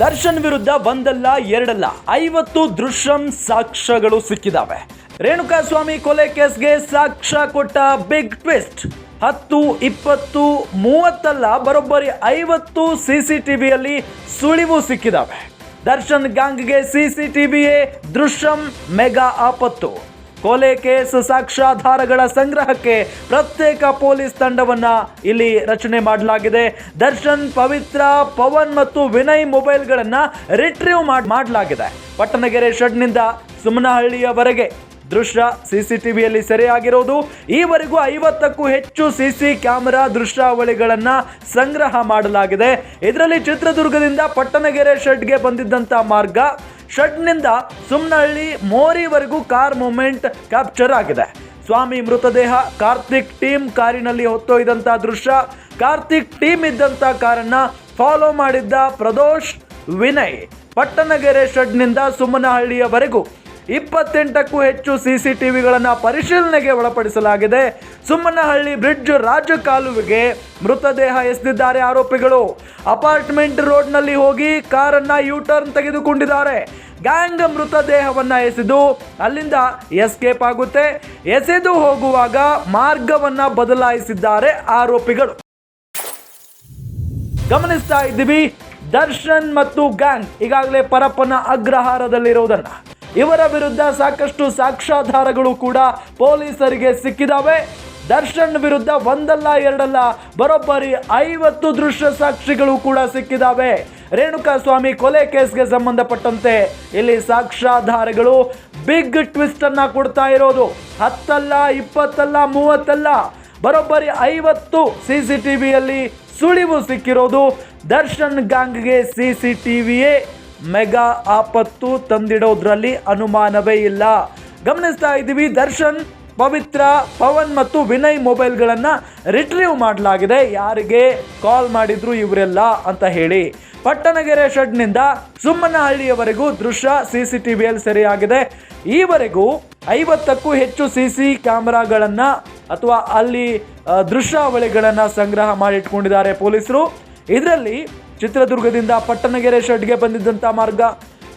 ದರ್ಶನ್ ವಿರುದ್ಧ ಒಂದಲ್ಲ ಎರಡಲ್ಲ 50 ದೃಶ್ಯಂ ಸಾಕ್ಷ್ಯಗಳು ಸಿಕ್ಕಿದಾವೆ. ರೇಣುಕಾಸ್ವಾಮಿ ಕೊಲೆ ಕೇಸ್ಗೆ ಸಾಕ್ಷ್ಯ ಕೊಟ್ಟ ಬಿಗ್ ಟ್ವಿಸ್ಟ್. 10, 20, 30 ಅಲ್ಲ, ಬರೋಬ್ಬರಿ 50 CCTVಯಲ್ಲಿ ಸುಳಿವು ಸಿಕ್ಕಿದಾವೆ. ದರ್ಶನ್ ಗ್ಯಾಂಗ್ಗೆ CCTVಯೇ ದೃಶ್ಯಂ ಮೆಗಾ ಆಪತ್ತು. ಕೊಲೆ ಕೇಸ್ ಸಾಕ್ಷ್ಯಾಧಾರಗಳ ಸಂಗ್ರಹಕ್ಕೆ ಪ್ರತ್ಯೇಕ ಪೊಲೀಸ್ ತಂಡವನ್ನ ಇಲ್ಲಿ ರಚನೆ ಮಾಡಲಾಗಿದೆ. ದರ್ಶನ್, ಪವಿತ್ರ, ಪವನ್ ಮತ್ತು ವಿನಯ್ ಮೊಬೈಲ್ಗಳನ್ನ ರಿಟ್ರೀವ್ ಮಾಡಲಾಗಿದೆ. ಪಟ್ಟಣಗೆರೆ ಶೆಡ್ನಿಂದ ಸುಮನಹಳ್ಳಿಯವರೆಗೆ ದೃಶ್ಯ CCTVಯಲ್ಲಿ ಸೆರೆಯಾಗಿರೋದು. ಈವರೆಗೂ 50ಕ್ಕೂ ಹೆಚ್ಚು CC ಕ್ಯಾಮೆರಾ ದೃಶ್ಯಾವಳಿಗಳನ್ನ ಸಂಗ್ರಹ ಮಾಡಲಾಗಿದೆ. ಇದರಲ್ಲಿ ಚಿತ್ರದುರ್ಗದಿಂದ ಪಟ್ಟಣಗೆರೆ ಶೆಡ್ಗೆ ಬಂದಿದ್ದಂತ ಮಾರ್ಗ, ಶೆಡ್ನಿಂದ ಸುಮ್ನಹಳ್ಳಿ ಮೋರಿವರೆಗೂ ಕಾರ್ ಮೂವ್ಮೆಂಟ್ ಕ್ಯಾಪ್ಚರ್ ಆಗಿದೆ. ಸ್ವಾಮಿ ಮೃತದೇಹ ಕಾರ್ತಿಕ್ ಟೀಮ್ ಕಾರಿನಲ್ಲಿ ಹೊತ್ತೊಯ್ದಂತ ದೃಶ್ಯ. ಕಾರ್ತಿಕ್ ಟೀಮ್ ಇದ್ದಂತ ಕಾರನ್ನ ಫಾಲೋ ಮಾಡಿದ್ದ ಪ್ರದೋಷ್, ವಿನಯ್. ಪಟ್ಟಣಗೆರೆ ಶೆಡ್ನಿಂದ ಸುಮ್ಮನಹಳ್ಳಿಯವರೆಗೂ 28ಕ್ಕೂ ಹೆಚ್ಚು CCTVಗಳನ್ನು ಪರಿಶೀಲನೆಗೆ ಒಳಪಡಿಸಲಾಗಿದೆ. ಸುಮ್ಮನಹಳ್ಳಿ ಬ್ರಿಡ್ಜ್ ರಾಜಕಾಲುವೆಗೆ ಮೃತದೇಹ ಎಸೆದಿದ್ದಾರೆ ಆರೋಪಿಗಳು. ಅಪಾರ್ಟ್ಮೆಂಟ್ ರೋಡ್ನಲ್ಲಿ ಹೋಗಿ ಕಾರನ್ನ ಯೂಟರ್ನ್ ತೆಗೆದುಕೊಂಡಿದ್ದಾರೆ. ಗ್ಯಾಂಗ್ ಮೃತದೇಹವನ್ನ ಎಸೆದು ಅಲ್ಲಿಂದ ಎಸ್ಕೇಪ್ ಆಗುತ್ತೆ. ಎಸೆದು ಹೋಗುವಾಗ ಮಾರ್ಗವನ್ನ ಬದಲಾಯಿಸಿದ್ದಾರೆ ಆರೋಪಿಗಳು. ಗಮನಿಸ್ತಾ ಇದ್ದೀವಿ, ದರ್ಶನ್ ಮತ್ತು ಗ್ಯಾಂಗ್ ಈಗಾಗಲೇ ಪರಪ್ಪನ ಅಗ್ರಹಾರದಲ್ಲಿರುವುದನ್ನ. ಇವರ ವಿರುದ್ಧ ಸಾಕಷ್ಟು ಸಾಕ್ಷ್ಯಾಧಾರಗಳು ಕೂಡ ಪೊಲೀಸರಿಗೆ ಸಿಕ್ಕಿದಾವೆ. ದರ್ಶನ್ ವಿರುದ್ಧ ಒಂದಲ್ಲ ಎರಡಲ್ಲ, ಬರೋಬ್ಬರಿ 50 ದೃಶ್ಯ ಸಾಕ್ಷಿಗಳು ಕೂಡ ಸಿಕ್ಕಿದಾವೆ. ರೇಣುಕಾಸ್ವಾಮಿ ಕೊಲೆ ಕೇಸ್ಗೆ ಸಂಬಂಧಪಟ್ಟಂತೆ ಇಲ್ಲಿ ಸಾಕ್ಷ್ಯಾಧಾರಗಳು ಬಿಗ್ ಟ್ವಿಸ್ಟ್ ಅನ್ನ ಕೊಡ್ತಾ ಇರೋದು. 10 ಅಲ್ಲ, 20 ಅಲ್ಲ, 30 ಅಲ್ಲ, ಬರೋಬ್ಬರಿ 50 CCTVಯಲ್ಲಿ ಸುಳಿವು ಸಿಕ್ಕಿರೋದು. ದರ್ಶನ್ ಗ್ಯಾಂಗ್ಗೆ CCTVಯೇ ಮೆಗಾ ಆಪತ್ತು ತಂದಿಡೋದ್ರಲ್ಲಿ ಅನುಮಾನವೇ ಇಲ್ಲ. ಗಮನಿಸ್ತಾ ಇದ್ದೀವಿ, ದರ್ಶನ್, ಪವಿತ್ರ, ಪವನ್ ಮತ್ತು ವಿನಯ್ ಮೊಬೈಲ್ಗಳನ್ನ ರಿಟ್ರೀವ್ ಮಾಡಲಾಗಿದೆ. ಯಾರಿಗೆ ಕಾಲ್ ಮಾಡಿದ್ರು ಇವರೆಲ್ಲ ಅಂತ ಹೇಳಿ. ಪಟ್ಟಣಗೆರೆ ಶೆಡ್ನಿಂದ ಸುಮ್ಮನಹಳ್ಳಿಯವರೆಗೂ ದೃಶ್ಯ CCTVಯಲ್ಲಿ ಸೆರೆಯಾಗಿದೆ. ಈವರೆಗೂ 50ಕ್ಕೂ ಹೆಚ್ಚು CC ಕ್ಯಾಮೆರಾಗಳನ್ನ ಅಥವಾ ಅಲ್ಲಿ ದೃಶ್ಯಾವಳಿಗಳನ್ನ ಸಂಗ್ರಹ ಮಾಡಿಟ್ಕೊಂಡಿದ್ದಾರೆ ಪೊಲೀಸರು. ಇದರಲ್ಲಿ ಚಿತ್ರದುರ್ಗದಿಂದ ಪಟ್ಟಣಗೆರೆ ಶೆಡ್ಗೆ ಬಂದಿದ್ದಂಥ ಮಾರ್ಗ,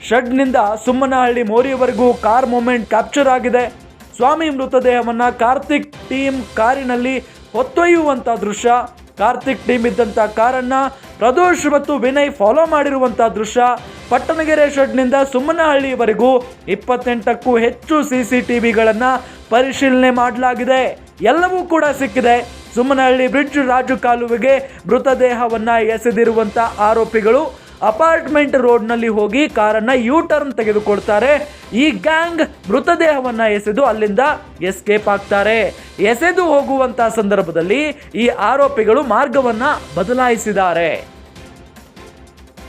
ಶೆಡ್ನಿಂದ ಸುಮ್ಮನಹಳ್ಳಿ ಮೋರಿಯವರೆಗೂ ಕಾರ್ ಮೂವ್ಮೆಂಟ್ ಕ್ಯಾಪ್ಚರ್ ಆಗಿದೆ. ಸ್ವಾಮಿ ಮೃತದೇಹವನ್ನು ಕಾರ್ತಿಕ್ ಟೀಮ್ ಕಾರಿನಲ್ಲಿ ಹೊತ್ತೊಯ್ಯುವಂಥ ದೃಶ್ಯ, ಕಾರ್ತಿಕ್ ಟೀಮ್ ಇದ್ದಂಥ ಕಾರನ್ನು ಪ್ರದೋಷ್ ಮತ್ತು ವಿನಯ್ ಫಾಲೋ ಮಾಡಿರುವಂಥ ದೃಶ್ಯ. ಪಟ್ಟಣಗೆರೆ ಶೆಡ್ನಿಂದ ಸುಮ್ಮನಹಳ್ಳಿವರೆಗೂ 28ಕ್ಕೂ ಹೆಚ್ಚು CCTVಗಳನ್ನು ಪರಿಶೀಲನೆ ಮಾಡಲಾಗಿದೆ. ಎಲ್ಲವೂ ಕೂಡ ಸಿಕ್ಕಿದೆ. ಸುಮ್ಮನಹಳ್ಳಿ ಬ್ರಿಡ್ಜ್ ರಾಜಕಾಲುವೆಗೆ ಮೃತದೇಹವನ್ನ ಎಸೆದಿರುವಂತ ಆರೋಪಿಗಳು ಅಪಾರ್ಟ್ಮೆಂಟ್ ರೋಡ್ನಲ್ಲಿ ಹೋಗಿ ಕಾರನ್ನ ಯೂಟರ್ನ್ ತೆಗೆದುಕೊಳ್ತಾರೆ. ಈ ಗ್ಯಾಂಗ್ ಮೃತದೇಹವನ್ನ ಎಸೆದು ಅಲ್ಲಿಂದ ಎಸ್ಕೇಪ್ ಆಗ್ತಾರೆ. ಎಸೆದು ಹೋಗುವಂತ ಸಂದರ್ಭದಲ್ಲಿ ಈ ಆರೋಪಿಗಳು ಮಾರ್ಗವನ್ನ ಬದಲಾಯಿಸಿದ್ದಾರೆ.